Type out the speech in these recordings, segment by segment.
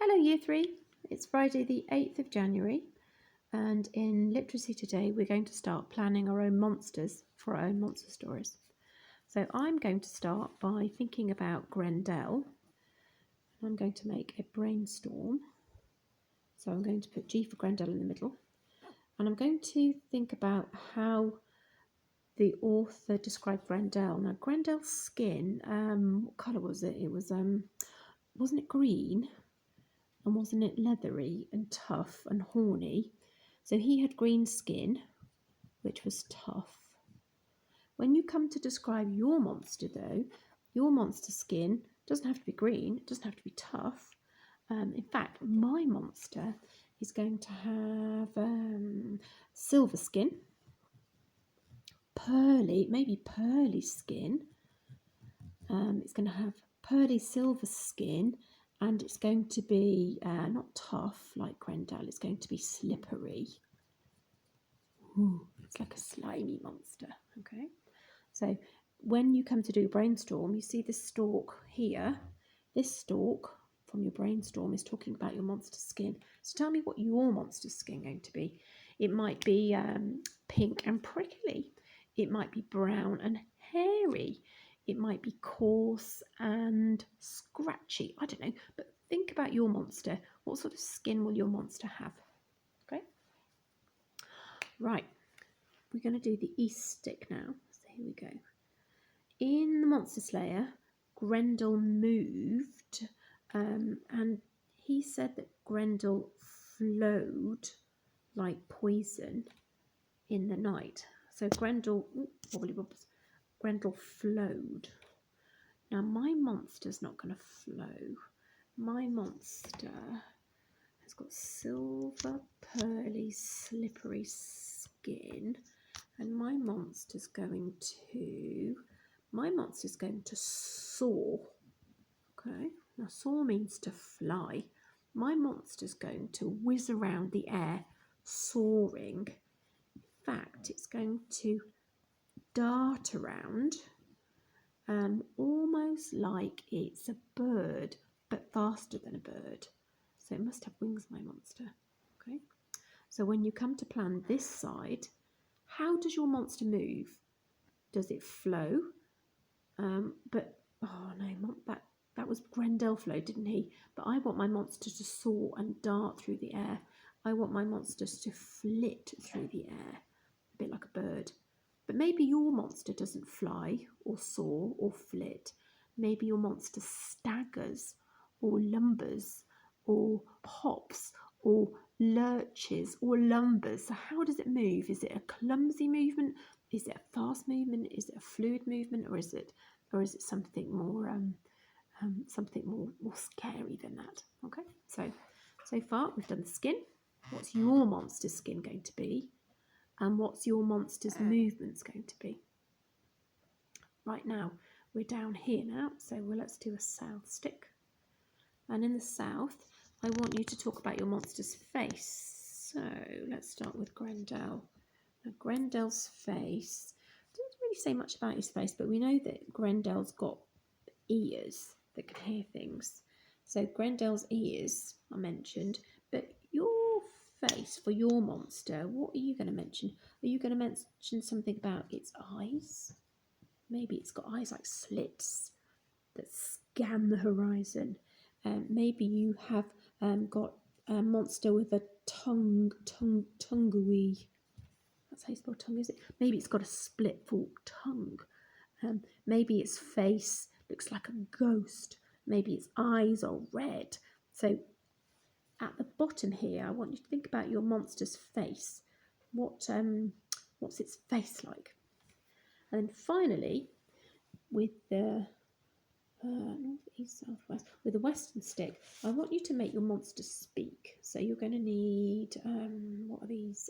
Hello Year 3, it's Friday the 8th of January and in Literacy Today we're going to start planning our own monsters for our own monster stories. So I'm going to start by thinking about Grendel. I'm going to make a brainstorm. So I'm going to put G for Grendel in the middle and I'm going to think about how the author described Grendel. Now Grendel's skin, what colour was it? It was, wasn't it green? And wasn't it leathery and tough and horny? So he had green skin, which was tough. When you come to describe your monster, though, your monster skin doesn't have to be green, it doesn't have to be tough. In fact, my monster is going to have silver skin, maybe pearly skin. It's going to have pearly silver skin. And it's going to be not tough like Grendel, it's going to be slippery. Ooh, it's like a slimy monster, okay? So when you come to do brainstorm, you see this stalk here. This stalk from your brainstorm is talking about your monster skin. So tell me what your monster skin is going to be. It might be pink and prickly. It might be brown and hairy. It might be coarse and scratchy. I don't know, but think about your monster. What sort of skin will your monster have? Okay. Right. We're going to do the East stick now. So here we go. In the Monster Slayer, Grendel moved, and he said that Grendel flowed like poison in the night. So Grendel, wobbly wobbles, Grendel flowed. Now my monster's not going to flow. My monster has got silver, pearly, slippery skin, and my monster's going to soar. Okay, now soar means to fly. My monster's going to whiz around the air, soaring. In fact, it's going to dart around, almost like it's a bird, but faster than a bird. So it must have wings, my monster. Okay, so when you come to plan this side, how does your monster move? Does it flow? But oh no, that was Grendel flow, didn't he? But I want my monster to soar and dart through the air. I want my monsters to flit through the air, a bit like a bird. But maybe your monster doesn't fly or soar or flit. Maybe your monster staggers or lumbers or hops or lurches or lumbers. So how does it move? Is it a clumsy movement? Is it a fast movement? Is it a fluid movement? Or is it something more more scary than that? Okay, so far we've done the skin. What's your monster's skin going to be? And what's your monster's movements going to be? Right now, we're down here now, so let's do a south stick. And in the south, I want you to talk about your monster's face. So let's start with Grendel. Now, Grendel's face doesn't really say much about his face, but we know that Grendel's got ears that can hear things. So Grendel's ears are mentioned, but your face for your monster, what are you going to mention? Are you going to mention something about its eyes? Maybe it's got eyes like slits that scan the horizon. Maybe you have got a monster with a tonguey. That's how you spell tongue, is it? Maybe it's got a split fork tongue. Maybe its face looks like a ghost. Maybe its eyes are red. So at the bottom here, I want you to think about your monster's face. What's its face like? And then finally, with the north, east, south, west, with the western stick, I want you to make your monster speak. So you're going to need, what are these?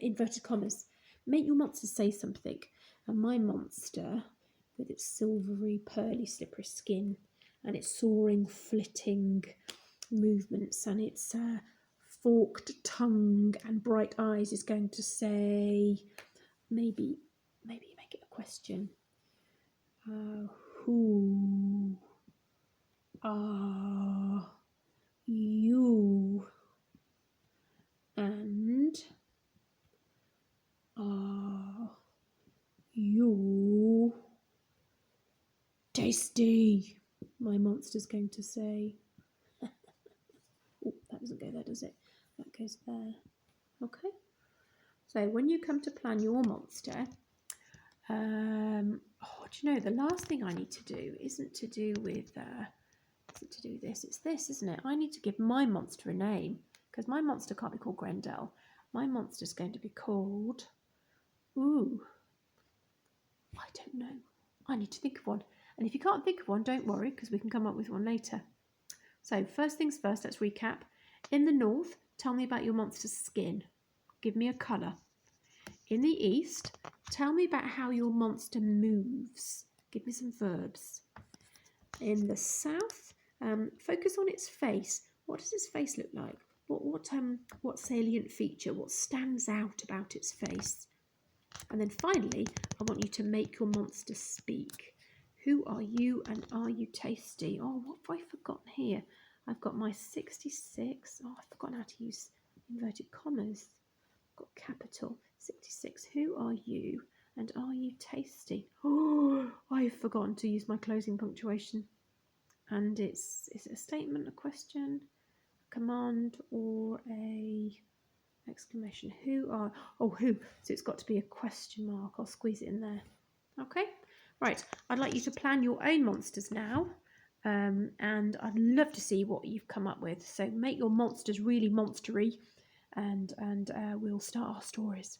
Inverted commas. Make your monster say something. And my monster, with its silvery, pearly, slippery skin, and its soaring, flitting movements, and its forked tongue and bright eyes, is going to say, maybe make it a question. Who are you? tasty, my monster's going to say. Oh, that doesn't go there, does it? That goes there. Okay. So when you come to plan your monster, do you know, the last thing I need to do isn't to do with this. It's this, isn't it? I need to give my monster a name, because my monster can't be called Grendel. My monster's going to be called, ooh, I don't know. I need to think of one. And if you can't think of one, don't worry, because we can come up with one later. So first things first, let's recap. In the north, tell me about your monster's skin. Give me a colour. In the east, tell me about how your monster moves. Give me some verbs. In the south, focus on its face. What does its face look like? What salient feature? What stands out about its face? And then finally, I want you to make your monster speak. Who are you and are you tasty? Oh, what have I forgotten here? I've got my 66. Oh, I've forgotten how to use inverted commas. I've got capital 66. Who are you and are you tasty? Oh, I've forgotten to use my closing punctuation. And is it a statement, a question, a command, or a exclamation? Who? So it's got to be a question mark. I'll squeeze it in there. Okay, right. I'd like you to plan your own monsters now, and I'd love to see what you've come up with. So make your monsters really monstery, and we'll start our stories.